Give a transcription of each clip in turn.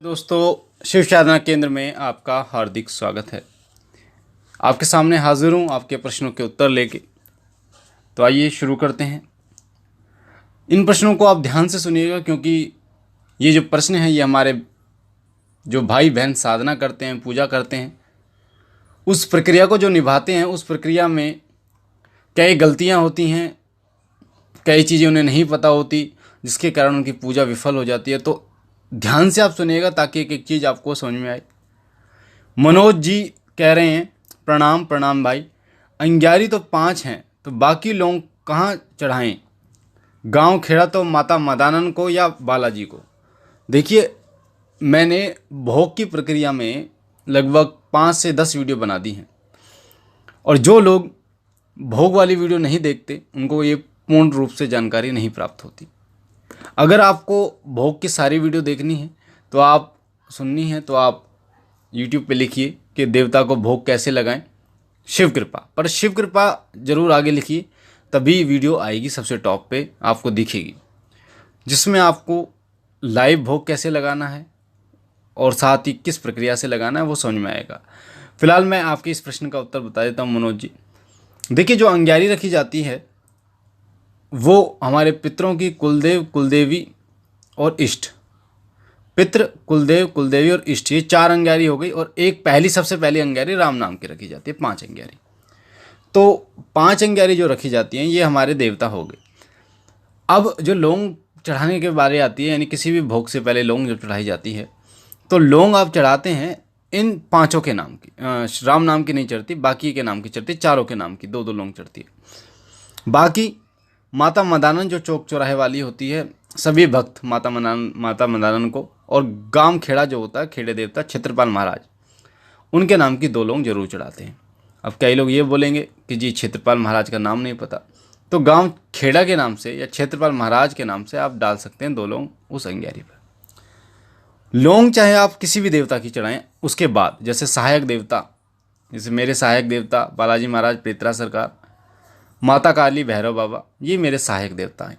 दोस्तों, शिव साधना केंद्र में आपका हार्दिक स्वागत है। आपके सामने हाजिर हूँ आपके प्रश्नों के उत्तर लेके। तो आइए शुरू करते हैं। इन प्रश्नों को आप ध्यान से सुनिएगा, क्योंकि ये जो प्रश्न हैं ये हमारे जो भाई बहन साधना करते हैं, पूजा करते हैं, उस प्रक्रिया को जो निभाते हैं, उस प्रक्रिया में कई गलतियाँ होती हैं, कई चीज़ें उन्हें नहीं पता होती, जिसके कारण उनकी पूजा विफल हो जाती है। तो ध्यान से आप सुनिएगा ताकि एक एक चीज़ आपको समझ में आए। मनोज जी कह रहे हैं, प्रणाम प्रणाम भाई, अंग्यारी तो 5 हैं, तो बाकी लोग कहाँ चढ़ाएं? गांव खेड़ा तो माता मदानन को या बालाजी को? देखिए, मैंने भोग की प्रक्रिया में लगभग 5 से 10 वीडियो बना दी हैं, और जो लोग भोग वाली वीडियो नहीं देखते उनको ये पूर्ण रूप से जानकारी नहीं प्राप्त होती। अगर आपको भोग की सारी वीडियो देखनी है तो आप सुननी है तो आप YouTube पे लिखिए कि देवता को भोग कैसे लगाएं, शिव कृपा, पर शिव कृपा ज़रूर आगे लिखिए, तभी वीडियो आएगी सबसे टॉप पे आपको दिखेगी, जिसमें आपको लाइव भोग कैसे लगाना है और साथ ही किस प्रक्रिया से लगाना है वो समझ में आएगा। फिलहाल मैं आपके इस प्रश्न का उत्तर बता देता हूँ मनोज जी। देखिए, जो अंग्यारी रखी जाती है वो हमारे पितरों की कुलदेव, कुलदेवी और इष्ट, पितृ, कुलदेव, कुलदेवी और इष्ट, ये 4 अंग्यारी हो गई। और एक सबसे पहली अंग्यारी राम नाम की रखी जाती है, 5 अंग्यारी। तो 5 अंग्यारी जो रखी जाती हैं ये हमारे देवता हो गए। अब जो लौंग चढ़ाने के बारे आती है, यानी किसी भी भोग से पहले लौंग जब चढ़ाई जाती है तो लौंग आप चढ़ाते हैं इन 5 के नाम की। राम नाम की नहीं चढ़ती, बाकी के नाम की चढ़ती, 4 के नाम की 2-2 लौंग चढ़ती है। बाकी माता मदानन जो चौक चौराहे वाली होती है, सभी भक्त माता मदानन को, और गांव खेड़ा जो होता है, खेड़े देवता क्षेत्रपाल महाराज, उनके नाम की 2 लौंग जरूर चढ़ाते हैं। अब कई लोग ये बोलेंगे कि जी क्षेत्रपाल महाराज का नाम नहीं पता, तो गांव खेड़ा के नाम से या क्षेत्रपाल महाराज के नाम से आप डाल सकते हैं 2 लौंग उस अंग्यारी पर। लौंग चाहे आप किसी भी देवता की चढ़ाएं, उसके बाद जैसे सहायक देवता, जैसे मेरे सहायक देवता बालाजी महाराज, पेत्रा सरकार, माता काली, भैरव बाबा, ये मेरे सहायक देवता हैं।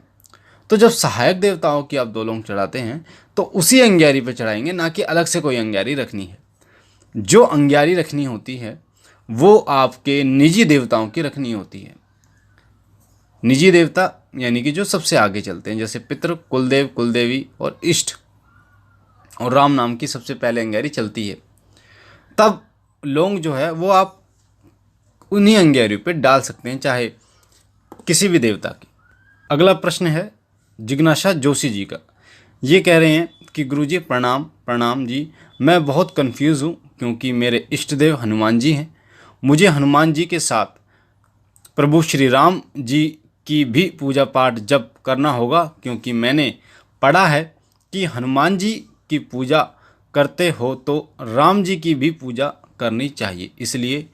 तो जब सहायक देवताओं की आप 2 लौंग चढ़ाते हैं तो उसी अंग्यारी पे चढ़ाएंगे, ना कि अलग से कोई अंग्यारी रखनी है। जो अंग्यारी रखनी होती है वो आपके निजी देवताओं की रखनी होती है। निजी देवता यानी कि जो सबसे आगे चलते हैं, जैसे पितृ, कुलदेव, कुलदेवी और इष्ट और राम नाम की सबसे पहले अंग्यारी चलती है। तब लौंग जो है वो आप उन्हीं अंग्यारियों पे डाल सकते हैं, चाहे किसी भी देवता की। अगला प्रश्न है जिज्ञासा जोशी जी का। ये कह रहे हैं कि गुरुजी प्रणाम प्रणाम जी, मैं बहुत कंफ्यूज हूँ क्योंकि मेरे इष्ट देव हनुमान जी हैं। मुझे हनुमान जी के साथ प्रभु श्री राम जी की भी पूजा पाठ जब करना होगा, क्योंकि मैंने पढ़ा है कि हनुमान जी की पूजा करते हो तो राम जी की भी पूजा करनी चाहिए, इसलिए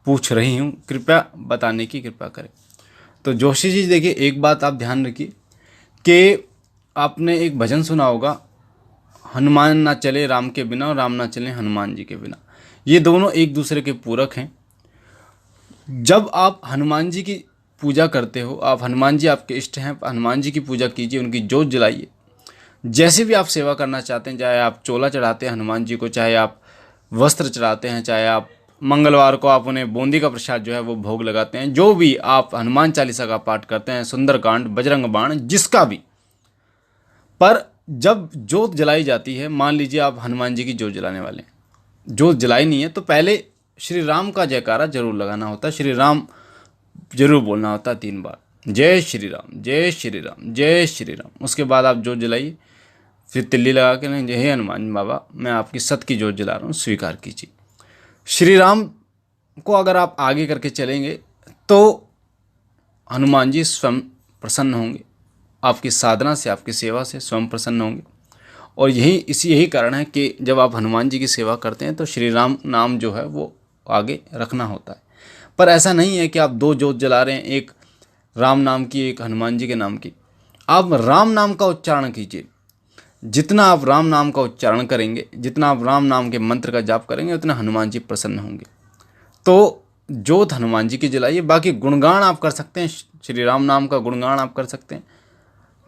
पूछ रही हूँ, कृपया बताने की कृपा करें। तो जोशी जी देखिए, एक बात आप ध्यान रखिए कि आपने एक भजन सुना होगा, हनुमान ना चले राम के बिना और राम ना चले हनुमान जी के बिना। ये दोनों एक दूसरे के पूरक हैं। जब आप हनुमान जी की पूजा करते हो, आप हनुमान जी आपके इष्ट हैं, हनुमान जी की पूजा कीजिए, उनकी जोत जलाइए। जैसे भी आप सेवा करना चाहते हैं, चाहे आप चोला चढ़ाते हैं हनुमान जी को, चाहे आप वस्त्र चढ़ाते हैं, चाहे आप मंगलवार को आप उन्हें बूंदी का प्रसाद जो है वो भोग लगाते हैं, जो भी आप हनुमान चालीसा का पाठ करते हैं, सुंदरकांड, बजरंग बाण, जिसका भी, पर जब जोत जलाई जाती है, मान लीजिए आप हनुमान जी की जोत जलाने वाले हैं, जोत जलाई नहीं है, तो पहले श्री राम का जयकारा जरूर लगाना होता है, श्री राम जरूर बोलना होता है 3 बार, जय श्री राम, जय श्री राम, जय श्री राम। उसके बाद आप जोत जलाइए, फिर तिल्ली लगा के नहीं, हे हनुमान बाबा, मैं आपकी सत की जोत जला रहा हूँ, स्वीकार कीजिए। श्री राम को अगर आप आगे करके चलेंगे तो हनुमान जी स्वयं प्रसन्न होंगे, आपकी साधना से, आपकी सेवा से स्वयं प्रसन्न होंगे। और यही कारण है कि जब आप हनुमान जी की सेवा करते हैं तो श्री राम नाम जो है वो आगे रखना होता है। पर ऐसा नहीं है कि आप 2 जोत जला रहे हैं, एक राम नाम की, एक हनुमान जी के नाम की। आप राम नाम का उच्चारण कीजिए। जितना आप राम नाम का उच्चारण करेंगे, जितना आप राम नाम के मंत्र का जाप करेंगे, उतना हनुमान जी प्रसन्न होंगे। तो जोत हनुमान जी की जलाइए। बाकी गुणगान आप कर सकते हैं, श्री राम नाम का गुणगान आप कर सकते हैं,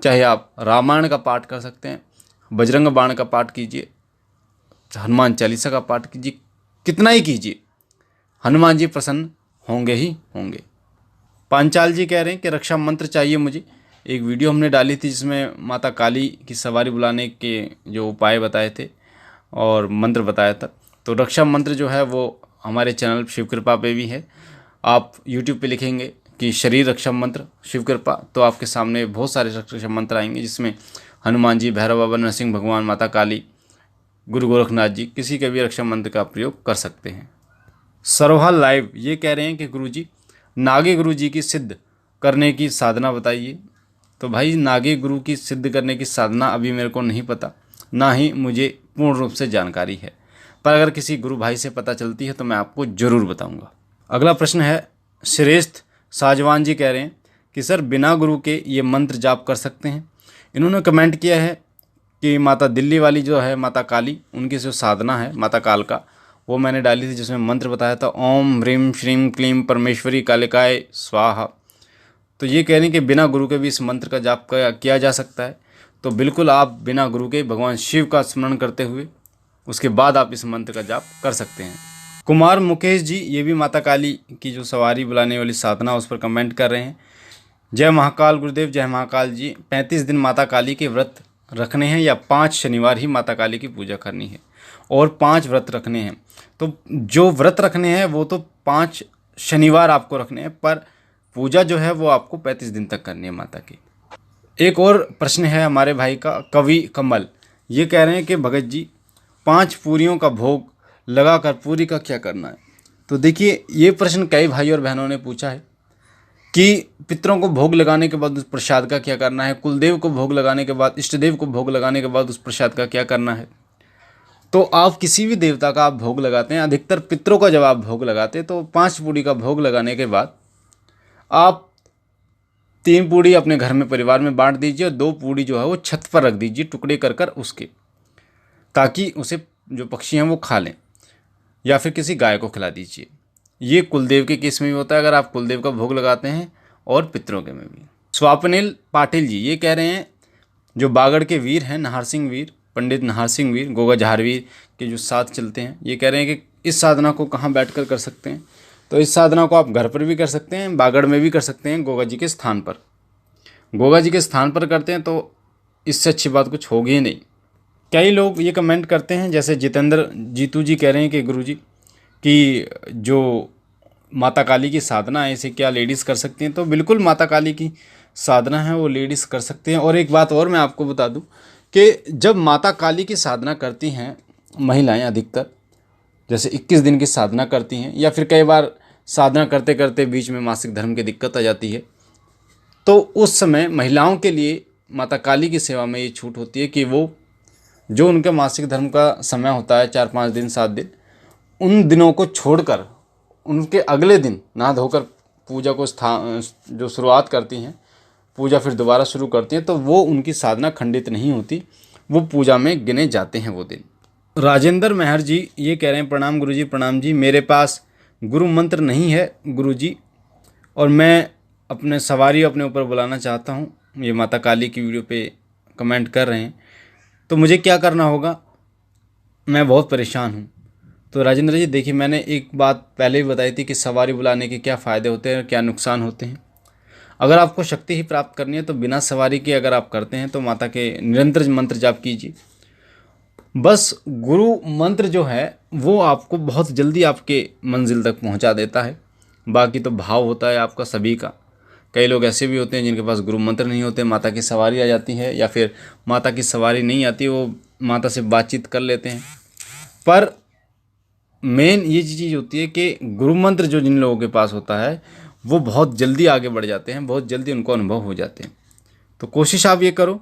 चाहे आप रामायण का पाठ कर सकते हैं, बजरंग बाण का पाठ कीजिए, हनुमान चालीसा का पाठ कीजिए, कितना ही कीजिए, हनुमान जी प्रसन्न होंगे ही होंगे। पांचाल जी कह रहे हैं कि रक्षा मंत्र चाहिए मुझे। एक वीडियो हमने डाली थी जिसमें माता काली की सवारी बुलाने के जो उपाय बताए थे और मंत्र बताया था। तो रक्षा मंत्र जो है वो हमारे चैनल शिव कृपा पे भी है। आप यूट्यूब पे लिखेंगे कि शरीर रक्षा मंत्र शिव कृपा, तो आपके सामने बहुत सारे रक्षा मंत्र आएंगे, जिसमें हनुमान जी, भैरव बाबा, नरसिंह भगवान, माता काली, गुरु गोरखनाथ जी, किसी के भी रक्षा मंत्र का प्रयोग कर सकते हैं। सरोहाल लाइव ये कह रहे हैं कि गुरुजी नागे गुरु जी की सिद्ध करने की साधना बताइए। तो भाई नागे गुरु की सिद्ध करने की साधना अभी मेरे को नहीं पता, ना ही मुझे पूर्ण रूप से जानकारी है, पर अगर किसी गुरु भाई से पता चलती है तो मैं आपको ज़रूर बताऊंगा। अगला प्रश्न है, श्रेष्ठ साजवान जी कह रहे हैं कि सर बिना गुरु के ये मंत्र जाप कर सकते हैं। इन्होंने कमेंट किया है कि माता दिल्ली वाली जो है माता काली, उनकी जो साधना है माता काल का, वो मैंने डाली थी, जिसमें मंत्र बताया था ओम ह्रीम श्रीम क्लीम परमेश्वरी कालिकाय स्वाहा। तो ये कह रहे हैं कि बिना गुरु के भी इस मंत्र का जाप किया जा सकता है। तो बिल्कुल आप बिना गुरु के भगवान शिव का स्मरण करते हुए उसके बाद आप इस मंत्र का जाप कर सकते हैं। कुमार मुकेश जी ये भी माता काली की जो सवारी बुलाने वाली साधना उस पर कमेंट कर रहे हैं। जय महाकाल गुरुदेव, जय महाकाल जी। 35 दिन माता काली के व्रत रखने हैं या 5 शनिवार ही माता काली की पूजा करनी है और 5 व्रत रखने हैं। तो जो व्रत रखने हैं वो तो 5 शनिवार आपको रखने हैं, पर पूजा जो है वो आपको 35 दिन तक करनी है माता की। एक और प्रश्न है हमारे भाई का, कवि कमल, ये कह रहे हैं कि भगत जी 5 पूरियों का भोग लगाकर पूरी का क्या करना है। तो देखिए ये प्रश्न कई भाई और बहनों ने पूछा है कि पितरों को भोग लगाने के बाद उस प्रसाद का क्या करना है, कुलदेव को भोग लगाने के बाद, इष्ट देव को भोग लगाने के बाद उस प्रसाद का क्या करना है। तो आप किसी भी देवता का आप भोग लगाते हैं, अधिकतर पितरों का जब आप भोग लगाते हैं तो 5 पूड़ी का भोग लगाने के बाद आप 3 पूड़ी अपने घर में परिवार में बांट दीजिए और 2 पूड़ी जो है वो छत पर रख दीजिए टुकड़े कर कर उसके, ताकि उसे जो पक्षी हैं वो खा लें, या फिर किसी गाय को खिला दीजिए। ये कुलदेव के केस में भी होता है अगर आप कुलदेव का भोग लगाते हैं, और पितरों के में भी। स्वापनिल पाटिल जी ये कह रहे हैं, जो बागड़ के वीर हैं, नाहर सिंह वीर, पंडित नाहर सिंह वीर, गोगा झारवीर के जो साथ चलते हैं, ये कह रहे हैं कि इस साधना को कहाँ बैठकर कर सकते हैं। तो इस साधना को आप घर पर भी कर सकते हैं, बागड़ में भी कर सकते हैं, गोगा जी के स्थान पर। गोगा जी के स्थान पर करते हैं तो इससे अच्छी बात कुछ होगी ही नहीं। कई लोग ये कमेंट करते हैं, जैसे जितेंद्र जीतू जी कह रहे हैं कि गुरुजी कि जो माता काली की साधना है इसे क्या लेडीज़ कर सकती हैं। तो बिल्कुल माता काली की साधना है वो लेडीज़ कर सकते हैं। और एक बात और मैं आपको बता दूं कि जब माता काली की साधना करती हैं महिलाएं, अधिकतर जैसे 21 दिन की साधना करती हैं, या फिर कई बार साधना करते करते बीच में मासिक धर्म की दिक्कत आ जाती है, तो उस समय महिलाओं के लिए माता काली की सेवा में ये छूट होती है कि वो जो उनके मासिक धर्म का समय होता है 4-5 दिन 7 दिन, उन दिनों को छोड़कर उनके अगले दिन नहा धोकर पूजा को जो शुरुआत करती हैं, पूजा फिर दोबारा शुरू करती हैं, तो वो उनकी साधना खंडित नहीं होती, वो पूजा में गिने जाते हैं वो दिन। राजेंद्र मेहर जी ये कह रहे हैं, प्रणाम गुरुजी, प्रणाम जी। मेरे पास गुरु मंत्र नहीं है गुरुजी, और मैं अपने सवारी अपने ऊपर बुलाना चाहता हूँ। ये माता काली की वीडियो पे कमेंट कर रहे हैं, तो मुझे क्या करना होगा, मैं बहुत परेशान हूँ। तो राजेंद्र जी देखिए, मैंने एक बात पहले भी बताई थी कि सवारी बुलाने के क्या फ़ायदे होते हैं और क्या नुकसान होते हैं। अगर आपको शक्ति ही प्राप्त करनी है तो बिना सवारी के अगर आप करते हैं तो माता के निरंतर मंत्र जाप कीजिए। बस गुरु मंत्र जो है वो आपको बहुत जल्दी आपके मंजिल तक पहुंचा देता है। बाकी तो भाव होता है आपका सभी का। कई लोग ऐसे भी होते हैं जिनके पास गुरु मंत्र नहीं होते, माता की सवारी आ जाती है, या फिर माता की सवारी नहीं आती, वो माता से बातचीत कर लेते हैं। पर मेन ये चीज़ होती है कि गुरु मंत्र जो जिन लोगों के पास होता है वो बहुत जल्दी आगे बढ़ जाते हैं, बहुत जल्दी उनको अनुभव हो जाते हैं। तो कोशिश आप ये करो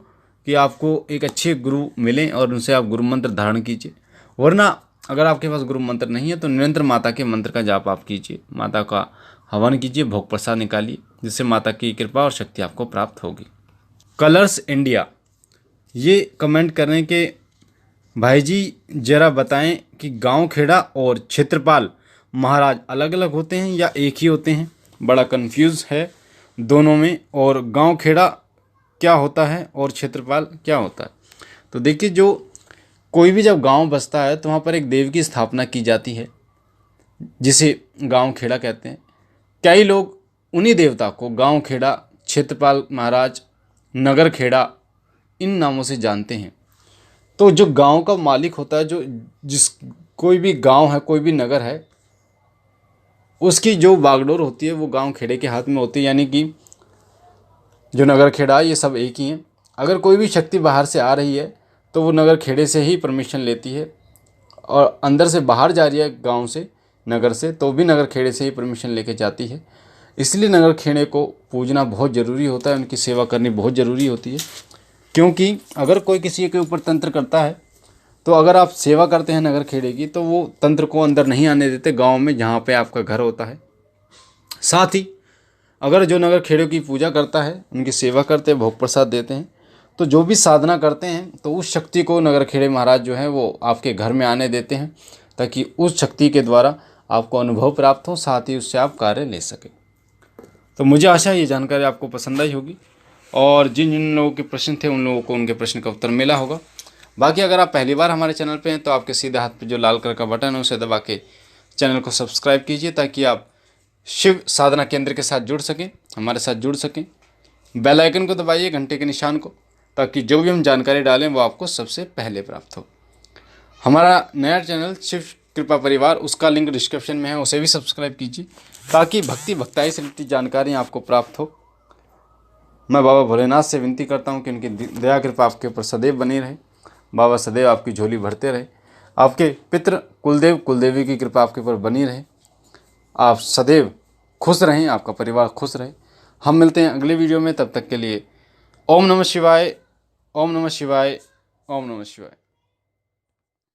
कि आपको एक अच्छे गुरु मिलें और उनसे आप गुरु मंत्र धारण कीजिए। वरना अगर आपके पास गुरु मंत्र नहीं है तो निरंतर माता के मंत्र का जाप आप कीजिए, माता का हवन कीजिए, भोग प्रसाद निकालिए, जिससे माता की कृपा और शक्ति आपको प्राप्त होगी। कलर्स इंडिया ये कमेंट कर रहे हैं कि भाई जी जरा बताएं कि गांव खेड़ा और क्षेत्रपाल महाराज अलग अलग होते हैं या एक ही होते हैं, बड़ा कंफ्यूज है दोनों में। और गांव खेड़ा क्या होता है और क्षेत्रपाल क्या होता है। तो देखिए, जो कोई भी जब गांव बसता है तो वहाँ पर एक देव की स्थापना की जाती है, जिसे गांव खेड़ा कहते हैं। कई लोग उन्हीं देवता को गांव खेड़ा, क्षेत्रपाल महाराज, नगर खेड़ा इन नामों से जानते हैं। तो जो गांव का मालिक होता है, जो जिस कोई भी गांव है, कोई भी नगर है, उसकी जो बागडोर होती है वो गांव खेड़े के हाथ में होती है। यानी कि जो नगर खेड़ा ये सब एक ही हैं। अगर कोई भी शक्ति बाहर से आ रही है तो वो नगर खेड़े से ही परमिशन लेती है, और अंदर से बाहर जा रही है गांव से, नगर से, तो भी नगर खेड़े से ही परमिशन लेके जाती है। इसलिए नगर खेड़े को पूजना बहुत ज़रूरी होता है, उनकी सेवा करनी बहुत ज़रूरी होती है। क्योंकि अगर कोई किसी के ऊपर तंत्र करता है, तो अगर आप सेवा करते हैं नगर खेड़े की, तो वो तंत्र को अंदर नहीं आने देते गांव में जहाँ पे आपका घर होता है। साथ ही अगर जो नगर खेड़े की पूजा करता है, उनकी सेवा करते हैं, भोग प्रसाद देते हैं, तो जो भी साधना करते हैं तो उस शक्ति को नगर खेड़े महाराज जो है वो आपके घर में आने देते हैं, ताकि उस शक्ति के द्वारा आपको अनुभव प्राप्त हो, साथ ही उससे आप कार्य ले सकें। तो मुझे आशा है ये जानकारी आपको पसंद आई होगी, और जिन जिन लोगों के प्रश्न थे उन लोगों को उनके प्रश्न का उत्तर मिला होगा। बाकी अगर आप पहली बार हमारे चैनल पे हैं तो आपके सीधे हाथ पे जो लाल कलर का बटन है उसे दबा के चैनल को सब्सक्राइब कीजिए, ताकि आप शिव साधना केंद्र के साथ जुड़ सकें, हमारे साथ जुड़ सकें। बेल आइकन को दबाइए, घंटे के निशान को, ताकि जो भी हम जानकारी डालें वो आपको सबसे पहले प्राप्त हो। हमारा नया चैनल शिव कृपा परिवार, उसका लिंक डिस्क्रिप्शन में है, उसे भी सब्सक्राइब कीजिए, ताकि भक्ति भक्ताई से रिलेटेड जानकारी आपको प्राप्त हो। मैं बाबा भोलेनाथ से विनती करता हूँ कि उनकी दया कृपा आपके ऊपर सदैव बनी रहे। बाबा सदैव आपकी झोली भरते रहे। आपके पितृ कुलदेव कुलदेवी की कृपा आपके ऊपर बनी रहे। आप सदैव खुश रहें, आपका परिवार खुश रहे। हम मिलते हैं अगले वीडियो में, तब तक के लिए ओम नमः शिवाय, ओम नमः शिवाय, ओम नमः शिवाय।